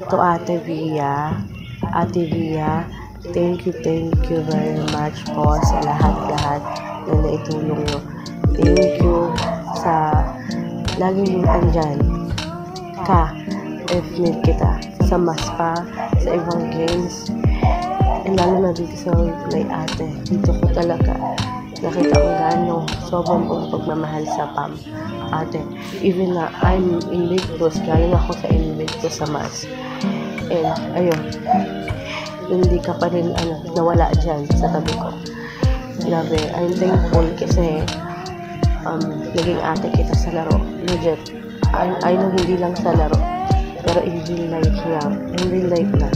to Ate Via, thank you very much po sa lahat-lahat na naitulong nyo. Thank you sa laging andyan ka if need kita sa MASPA, sa ibang games, and lalo na dito sa Play Ate. Dito ko talaga nakita ko gaano sobrang pagmamahal sa PAM Ate. Even na I'm Invictus, galing ako sa Invictus sa MAS, and ayun, hindi ka pa rin nawala dyan sa tabi ko. Grabe, I'm thankful kasi naging ate kita sa laro. Legit, I know hindi lang sa laro, pero in real life na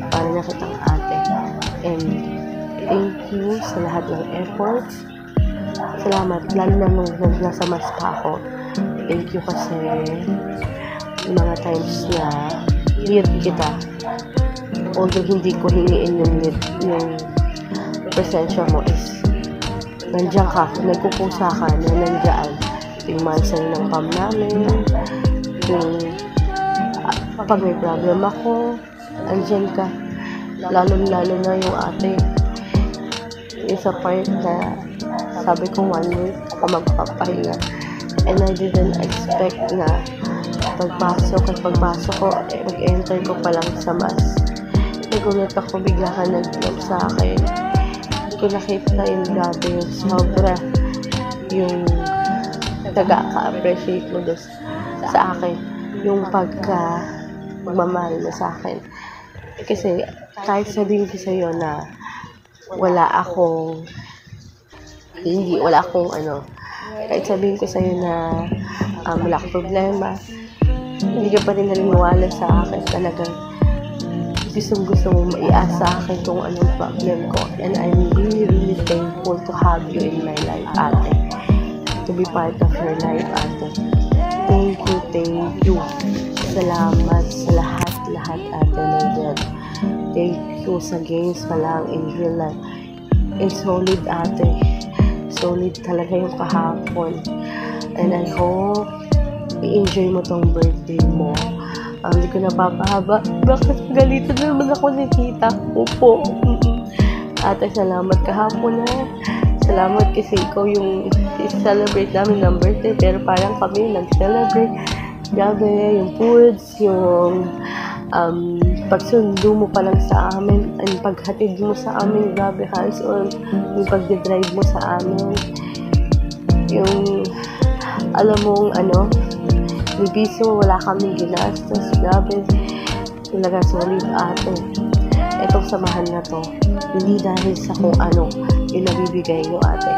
para na kitang ate. And thank you sa lahat ng efforts. Salamat, lalo na nung nasa mas pa ako. Thank you kasi yung mga times na need kita, although hindi ko hingiin yung presensya mo, is nandiyan ka, nagkukusa ka na nandiyan. Yung mansa ng PAM namin, yung pag may problem ako, nandiyan ka. Lalo na yung ate, yung sa part na sabi ko 1 week ako magpapahinga, and I didn't expect na pagpasok ko, mag-enter ko pa lang sa MAS. Nagulat ako, bigla ka nag-love sa akin. Hindi ko nakita yung grabe, yung sobra yung nag-a-appreciate mo doon sa akin, yung pagmamahal mo sa akin. Kasi kahit sabihin ko sa'yo na wala akong kahit sabihin ko sa'yo na wala akong problema, hindi ka pa rin naniniwala sa akin. Talagang gusto mo maiasa sa akin kung anong problem ko. And I'm really thankful to have you in my life, ate. To be part of your life, ate. Thank you. Salamat sa lahat, ate Nigel. Thank you sa games pa lang, in real life. And solid, ate. Solid talaga yung kahapon. And I hope i-enjoy mo tong birthday mo. Hindi ko napapahaba. Bakit galitan na naman ako nakita ko po? Ate, salamat kahapon na. Salamat kasi ikaw yung celebrate namin ng birthday, pero parang kami nag-celebrate. Grabe, yung foods, yung pagsundo mo pa lang sa amin, and paghatid mo sa amin, grabe, hands-on. Yung pag-drive mo sa amin. Yung, alam mong ni piso, wala kaming ginastos. Grabe. Talaga solid, ate. Itong samahan na to, hindi dahil sa kung ano yung nabibigay mo, ate.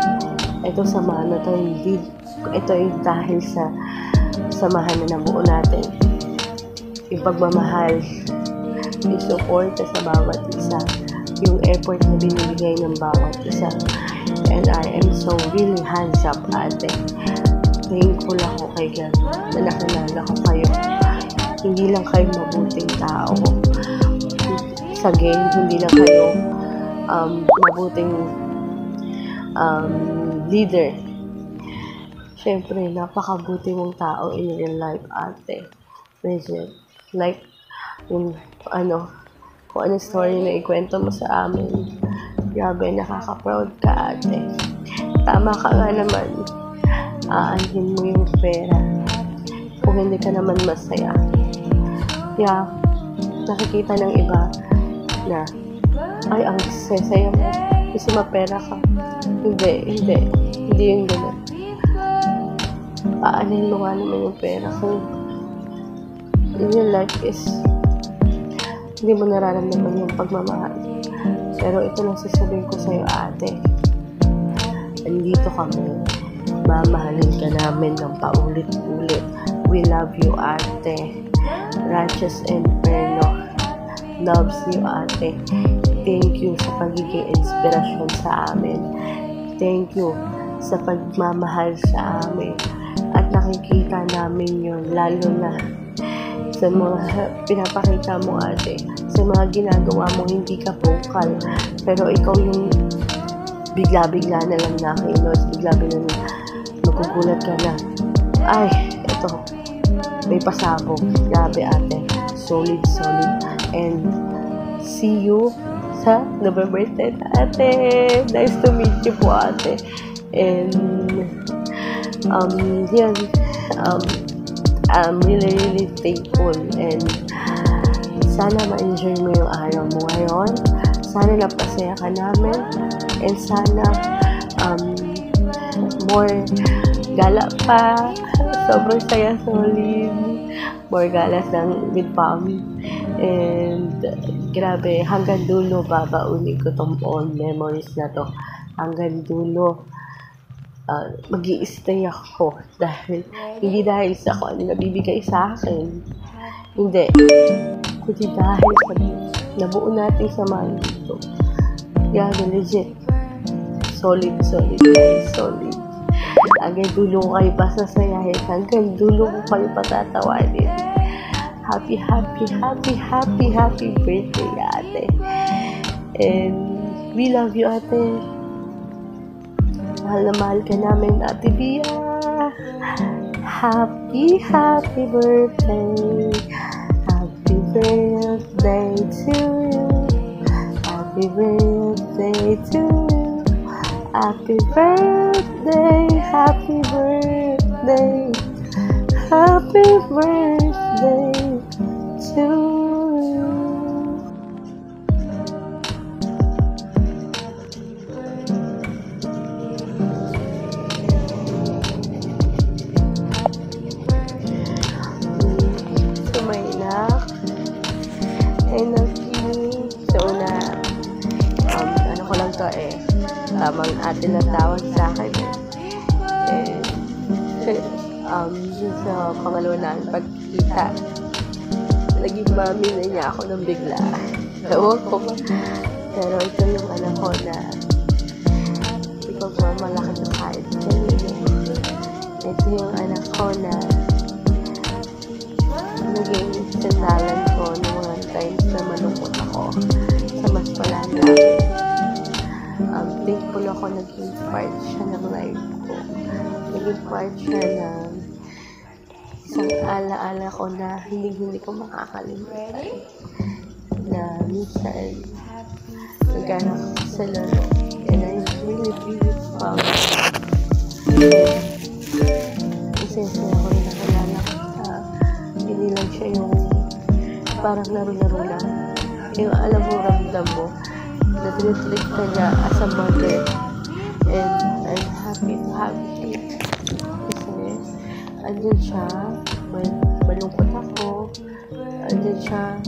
Itong samahan na to, ito yung dahil sa samahan na nabuo natin. Yung pagmamahal, yung support sa bawat isa, yung effort na binibigay ng bawat isa. And I am so really hands up, ate. Thankful ako kay God na nakilala ko kayo. Hindi lang kayo mabuting tao sa game, hindi lang kayo mabuting leader. Siyempre, napakabuti mong tao in real life, ate. Legit. Like, kung ano story na ikwento mo sa amin. Grabe, nakaka-proud ka, ate. Tama ka nga naman. Aanhin mo yung pera kung hindi ka naman masaya. Yeah, nakikita ng iba na ay, ang sesaya mo kasi mapera ka. Hindi yung gano'n. Aanhin mo nga naman yung pera kung in your life is hindi mo nararamdaman yung pagmamahal. Pero ito lang sasabihin ko sa'yo, ate. Andito kami. Mamahalin ka namin ng paulit-ulit. We love you, ate. Righteous Inferno loves you, ate. Thank you sa pagiging inspirasyon sa amin. Thank you sa pagmamahal sa amin. At nakikita namin yun, lalo na sa mga pinapakita mo, ate. Sa mga ginagawa mo, hindi ka vocal. Pero ikaw yung bigla-bigla na lang nakilos, bigla-bigla na magugulat ka na, ay, ito, may pasabog. Grabe, ate. solid. And see you sa November 10, ate. Nice to meet you po, ate. And yun, I'm really thankful, and sana ma-enjoy mo yung araw mo ngayon. Sana napasaya ka namin, and sana more gala pa. Sobrang saya, solid. More galas ng with Pam. And grabe, hanggang dulo babaunin ko tong all memories na to. Hanggang dulo mag-i-stay ako hindi dahil sa kung ano nabibigay sa akin. Hindi. Kundi dahil sa nabuo natin samahan dito. Yeah, legit. Solid. Hanggang dulo ko kayo pasasayahin. Hanggang dulo ko kayo patatawanin. Happy birthday, ate. And we love you, ate. Mahal na mahal ka namin, Ate Bia. Happy birthday. Happy birthday to you. Happy birthday to you. Happy birthday. Happy birthday. Happy birthday to you. I love you. So ano ko lang to tamang ate na tawag sa akin. Yun sa pangalawa na pagkita, naging mami na niya ako ng bigla. Ewan ko ba. Pero ito yung anak ko na hindi ko malaki na kahit kanino. Ito yung anak ko na naging sandalan ko ng mga times na malungkot ako sa mas palala. Thankful ako naging part siya ng life ko. Naging part siya ng isang alaala ko na hindi ko makakalimutan. Na minsan nagkanak sa laro. And I'm really proud. Isensya ako na nakalala ko sa hindi lang siya yung parang laro-laro lang. Yung alam mo, ramdam mo na tinitreat ka niya as a mother. And I'm happy to have it. Kasi andyan siya when malungkot ako. Andyan siya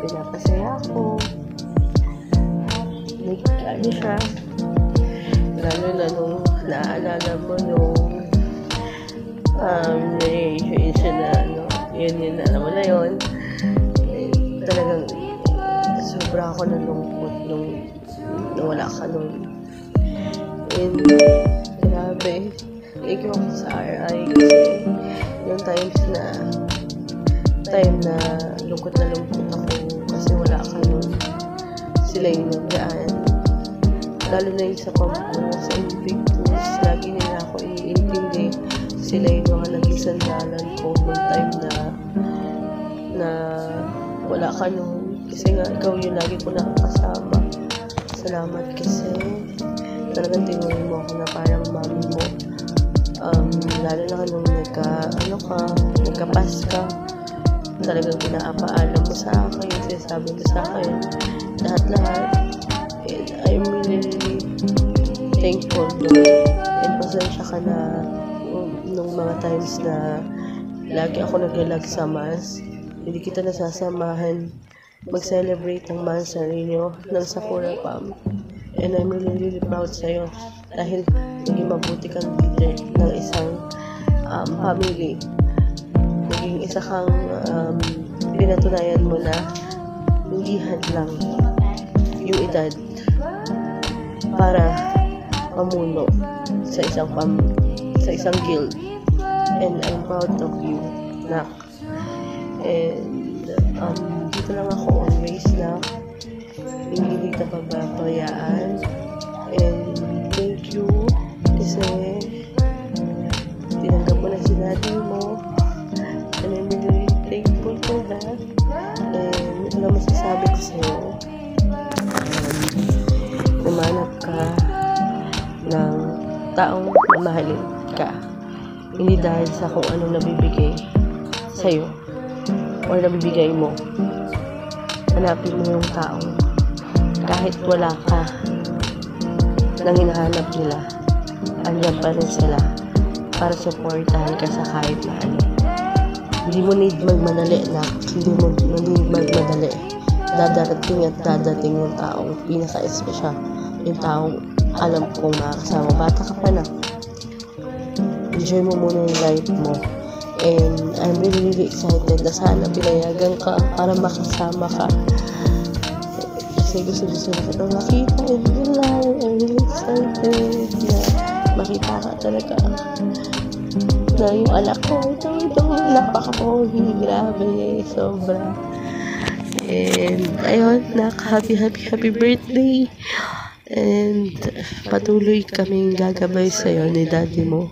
pinapasaya ako. Ano siya, lalo na nung naaalala mo nung relation na yun, alam mo na yun. Talagang sobra ako nalungkot nung wala ka nun. And grabe, thank you ako sa RI kasi yung time na lungkot ako kasi wala ka nun. Sila yung nagdaan. Lalo na yung sa pampo, sa Invictus, lagi nila ako iintindi. Sila yung mga naging sandalan ko nung time na wala ka nung, kasi nga ikaw yung lagi ko nakakasama. Salamat kasi talagang tinuloy mo ako na parang mami mo. Lalo na nung nagkapas ka, talagang pinapaalam mo sa akin, sinasabi mo sa akin lahat. And I'm really thankful, and pasensya ka na nung mga times na lagi ako naglalag sa mass, hindi kita nasasamahan mag-celebrate ng Manzarino ng Sakura Pam. And I'm really proud sa'yo dahil naging mabuti kang leader ng isang family. Naging isa kang pinatunayan mo na hindi hadlang yung edad para mamuno sa isang guild. And I'm proud of you, Nak. And dito lang ako always, Nak. Hindi kita pababayaan. And thank you kasi tinanggap mo na si daddy mo. And I'm really thankful for that. taong mamahalin ka. Hindi dahil sa kung anong nabibigay sa'yo or nabibigay mo. Hanapin mo yung taong kahit wala ka nang hinahanap nila, andyan pa rin sila para supportahan ka sa kahit na ano. Hindi mo need magmadali na, hindi mo need magmadali. Dadating yung taong pinaka-espesyal, yung taong alam kong makakasama. Bata ka pa na. Enjoy mo muna yung life mo. And I'm really, really excited na sana pinayagan ka para makasama ka. Kasi gusto na kitang makita in real life. I'm really excited na makita ka talaga. Na yung anak ko, ito, napaka-pogi, grabe, sobra. And ayun, happy birthday. And patuloy kaming gagabay sa'yo ni daddy mo.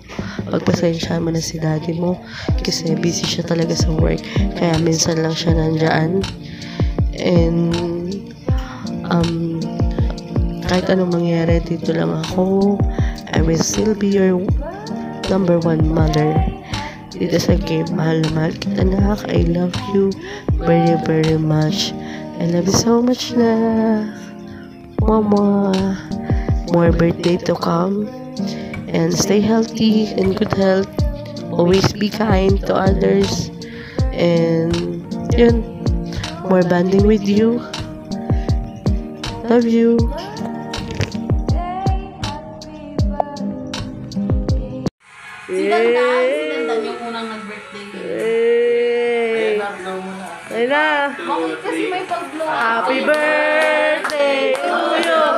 Pagpasensya mo na si daddy mo kasi busy siya talaga sa work, kaya minsan lang siya nandyan. And kahit anong mangyari, dito lang ako. I will still be your number one mother dito sa game. Mahal na mahal kita, anak. I love you very, very much. I love you so much na mama. More birthday to come. And stay healthy and good health. Always be kind to others. And yun, more bonding with you. Love you. Sinandan yung unang nag-birthday ko. Ayun na. Bakit kasi may pag-blow? Happy birthday to you.